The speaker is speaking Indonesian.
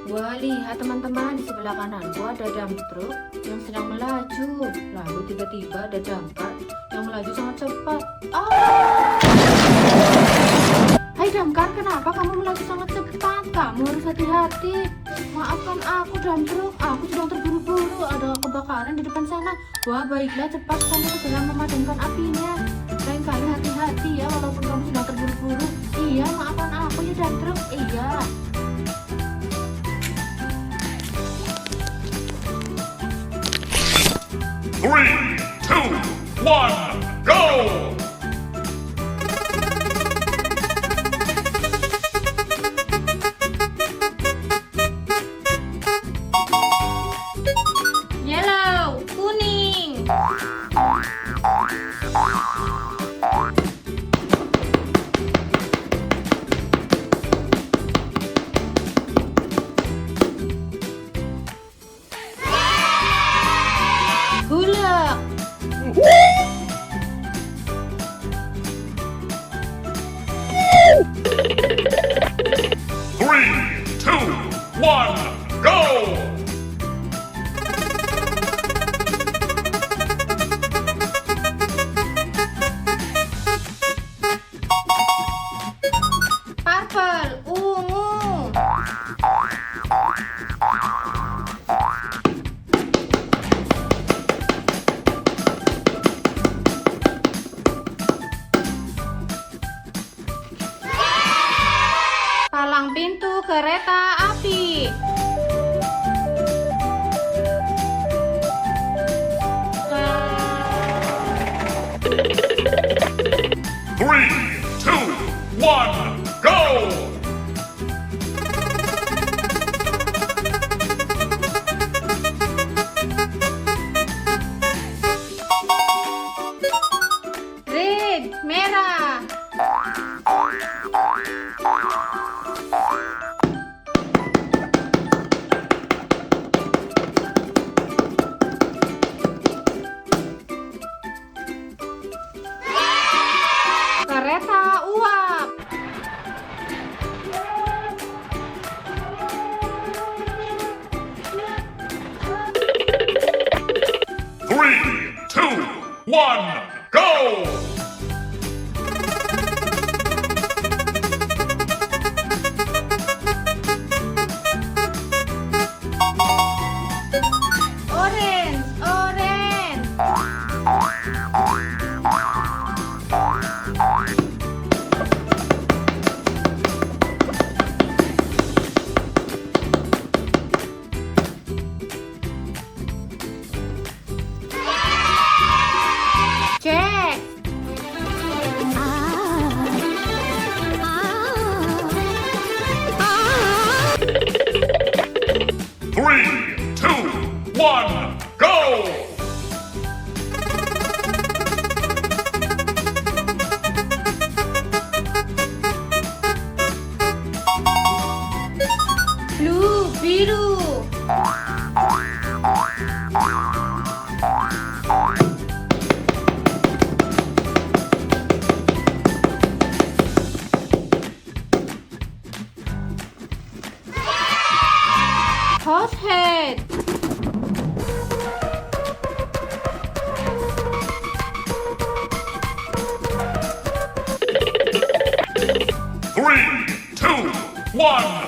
Wah, lihat teman-teman, di sebelah kananku ada dump truck yang sedang melaju. Lalu tiba-tiba ada damkar yang melaju sangat cepat. Hai damkar, kenapa kamu melaju sangat cepat? Kamu harus hati-hati. Maafkan aku dump truck, aku sedang terburu-buru. Ada kebakaran di depan sana. Wah, baiklah, cepat kamu segera memadamkan apinya. Lain kali hati-hati ya, walaupun kamu sedang terburu-buru. Iya, maafkan aku ya dump truck. Iya. Three, two, one, go! Yellow, kuning. Gula. Three, two, one, go! Purple, ungu. Palang pintu kereta api. Three, two, one, go! Red, merah. Kereta uap. Three, two, one, go! Orange, orange. Cek. Three, two, one, go! Blue, biru. Hot head. Three, two, one,